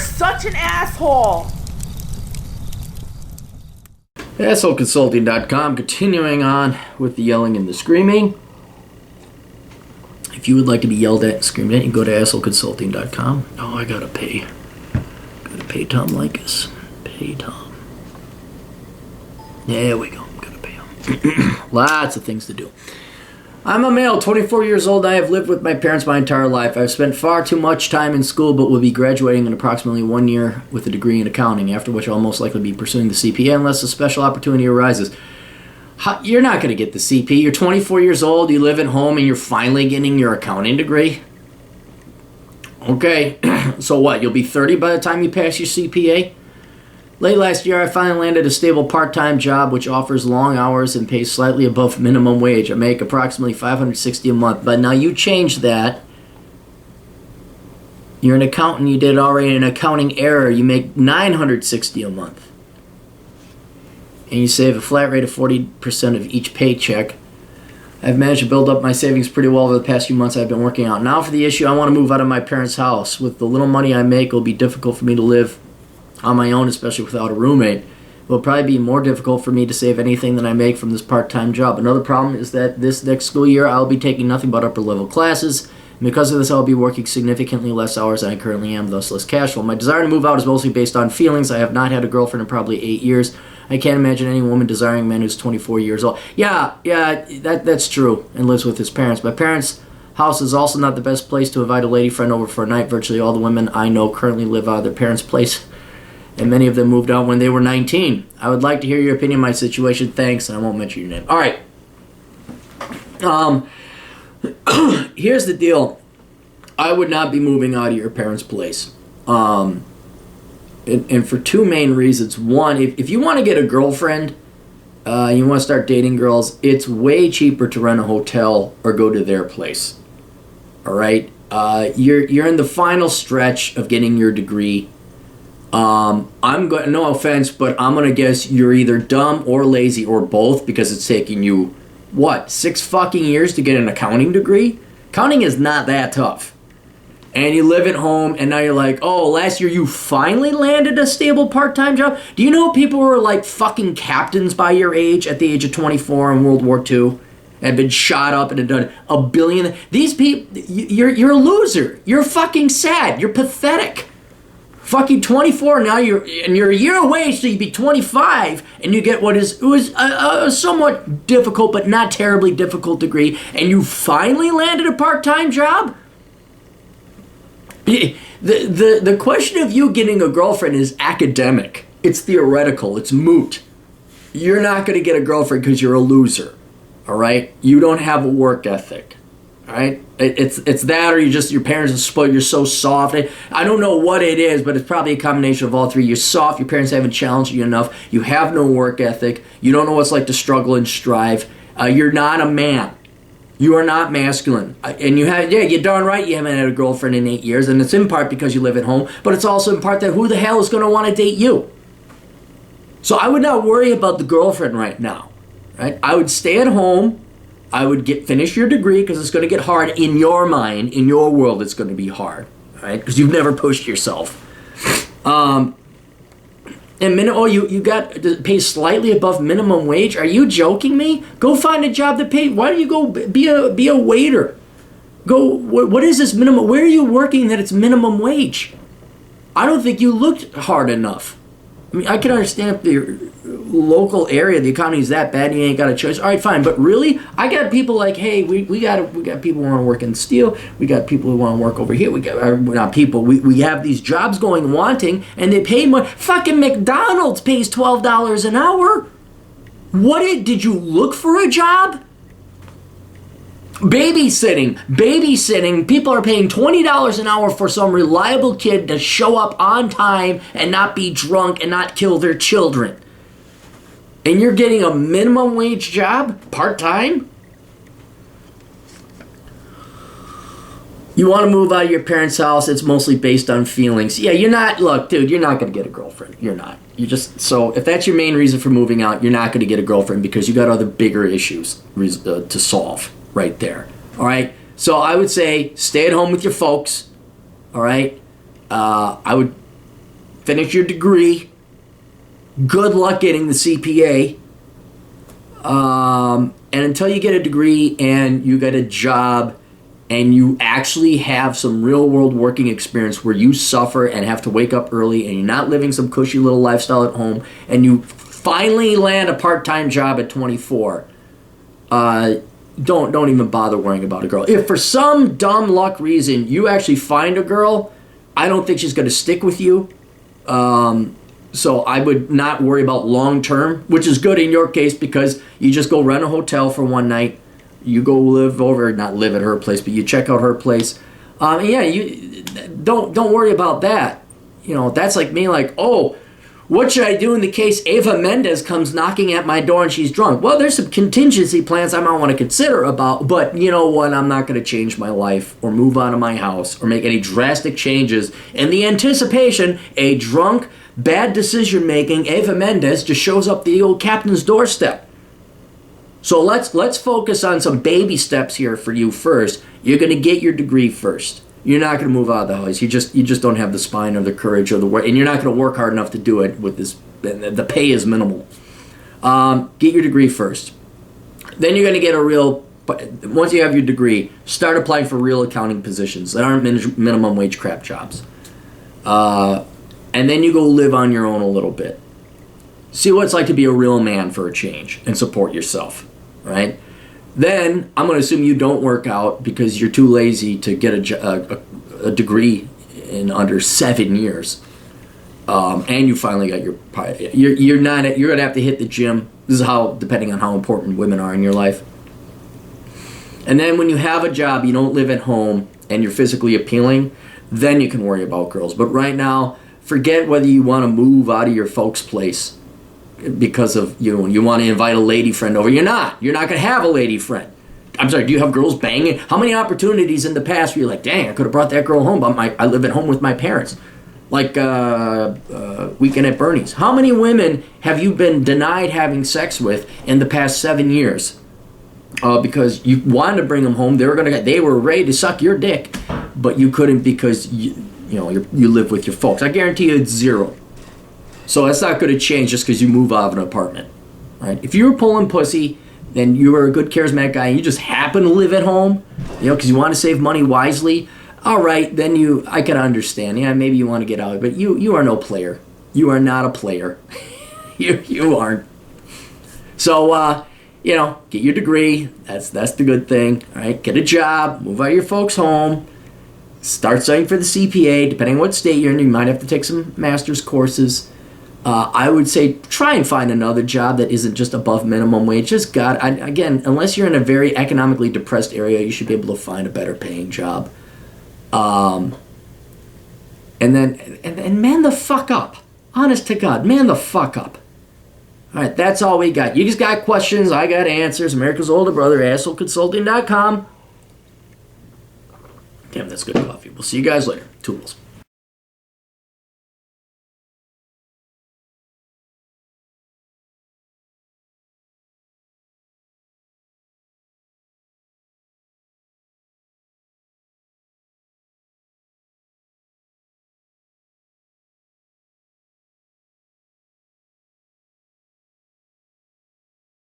such an asshole. AssholeConsulting.com, continuing on with the yelling and the screaming. If you would like to be yelled at and screamed at, you can go to AssholeConsulting.com. Oh, I gotta pay. Gotta pay Tom Likas. Pay Tom. There we go. Gotta pay him. Lots of things to do. I'm a male, 24 years old. I have lived with my parents my entire life. I've spent far too much time in school, but will be graduating in approximately 1 year with a degree in accounting, after which I'll most likely be pursuing the CPA unless a special opportunity arises. You're not going to get the CP. You're 24 years old, you live at home, and you're finally getting your accounting degree? Okay, so what, you'll be 30 by the time you pass your CPA? Late last year, I finally landed a stable part-time job which offers long hours and pays slightly above minimum wage. I make approximately $560 a month, but now you changed that. You're an accountant, you did already an accounting error. You make $960 a month. And you save a flat rate of 40% of each paycheck. I've managed to build up my savings pretty well over the past few months I've been working out. Now for the issue, I want to move out of my parents' house. With the little money I make, it will be difficult for me to live on my own, especially without a roommate. It will probably be more difficult for me to save anything that I make from this part-time job. Another problem is that this next school year, I'll be taking nothing but upper-level classes. And because of this, I'll be working significantly less hours than I currently am, thus less cash flow. My desire to move out is mostly based on feelings. I have not had a girlfriend in probably 8 years. I can't imagine any woman desiring a man who's 24 years old. Yeah, that's true, and lives with his parents. My parents' house is also not the best place to invite a lady friend over for a night. Virtually all the women I know currently live out of their parents' place, and many of them moved out when they were 19. I would like to hear your opinion on my situation. Thanks, and I won't mention your name. All right. Here's the deal. I would not be moving out of your parents' place. And for two main reasons. One, if you want to get a girlfriend, you want to start dating girls, it's way cheaper to rent a hotel or go to their place. All right? You're in the final stretch of getting your degree. No offense, but I'm going to guess you're either dumb or lazy or both, because it's taking you, 6 fucking years to get an accounting degree? Accounting is not that tough. And you live at home, and now you're like, oh, last year you finally landed a stable part-time job? Do you know people who are like fucking captains by your age at the age of 24 in World War II? And been shot up and have done a billion... These people, you're a loser. You're fucking sad. You're pathetic. Fucking 24, now you're a year away, so you'd be 25, and you get was a somewhat difficult, but not terribly difficult degree, and you finally landed a part-time job? The question of you getting a girlfriend is academic. It's theoretical. It's moot. You're not going to get a girlfriend because you're a loser. All right? You don't have a work ethic. All right? It's that, or your parents are spoiled. You're so soft. I don't know what it is, but it's probably a combination of all three. You're soft. Your parents haven't challenged you enough. You have no work ethic. You don't know what it's like to struggle and strive. You're not a man. You are not masculine. And you're darn right you haven't had a girlfriend in 8 years, and it's in part because you live at home, but it's also in part that who the hell is going to want to date you? So I would not worry about the girlfriend right now. Right? I would stay at home. I would finish your degree, because it's going to get hard in your mind. In your world, it's going to be hard. Right? Because you've never pushed yourself. And you got to pay slightly above minimum wage? Are you joking me? Go find a job that pays. Why don't you go be a waiter? Go. What is this minimum? Where are you working that it's minimum wage? I don't think you looked hard enough. I mean, I can understand if the local area, the economy is that bad, and you ain't got a choice. All right, fine. But really, I got people like, hey, we got people who want to work in steel. We got people who want to work over here. We have these jobs going wanting, and they pay more. Fucking McDonald's pays $12 an hour. Did you look for a job? Babysitting. People are paying $20 an hour for some reliable kid to show up on time and not be drunk and not kill their children. And you're getting a minimum wage job, part-time? You want to move out of your parents' house, it's mostly based on feelings. Yeah, you're not going to get a girlfriend. You're not. So if that's your main reason for moving out, you're not going to get a girlfriend because you got other bigger issues to solve. Right there. All right. So I would say stay at home with your folks. All right. I would finish your degree. Good luck getting the CPA. And until you get a degree and you get a job and you actually have some real world working experience where you suffer and have to wake up early and you're not living some cushy little lifestyle at home and you finally land a part-time job at 24, don't even bother worrying about a girl. If for some dumb luck reason you actually find a girl, I don't think she's going to stick with you. So I would not worry about long term, which is good in your case because you just go rent a hotel for one night. You go not live at her place, but you check out her place. You don't worry about that. You know, that's like me, like, oh, what should I do in the case Eva Mendes comes knocking at my door and she's drunk? Well, there's some contingency plans I might want to consider about, but you know what? I'm not going to change my life or move out of my house or make any drastic changes in the anticipation a drunk, bad decision-making Eva Mendes just shows up the old captain's doorstep. So let's focus on some baby steps here for you first. You're going to get your degree first. You're not going to move out of the house. You just don't have the spine or the courage or the work, and you're not going to work hard enough to do it with this. The pay is minimal. Get your degree first. Then you're going to get once you have your degree, start applying for real accounting positions that aren't minimum wage crap jobs. And then you go live on your own a little bit. See what it's like to be a real man for a change and support yourself, right? Then I'm going to assume you don't work out because you're too lazy to get a degree in under 7 years, and you finally got you're going to have to hit the gym. This is how, depending on how important women are in your life. And then when you have a job, you don't live at home, and you're physically appealing, then you can worry about girls. But right now, forget whether you want to move out of your folks' place because of, you want to invite a lady friend over. You're not going to have a lady friend. I'm sorry, do you have girls banging? How many opportunities in the past where you're like, dang, I could have brought that girl home, but I live at home with my parents. Like Weekend at Bernie's. How many women have you been denied having sex with in the past 7 years? Because you wanted to bring them home, they were ready to suck your dick, but you couldn't because you live with your folks. I guarantee you it's zero. So that's not going to change just because you move out of an apartment, right? If you were pulling pussy, then you were a good charismatic guy and you just happen to live at home, because you want to save money wisely, all right, then I can understand. Yeah, maybe you want to get out, but you are no player. You are not a player. you aren't. So, get your degree. That's the good thing, all right? Get a job, move out of your folks' home, start studying for the CPA. Depending on what state you're in, you might have to take some master's courses. I would say try and find another job that isn't just above minimum wage. Again, unless you're in a very economically depressed area, you should be able to find a better paying job. And then man the fuck up. Honest to God, man the fuck up. All right, that's all we got. You just got questions, I got answers. America's older brother, assholeconsulting.com. Damn, that's good coffee. We'll see you guys later. Toodles.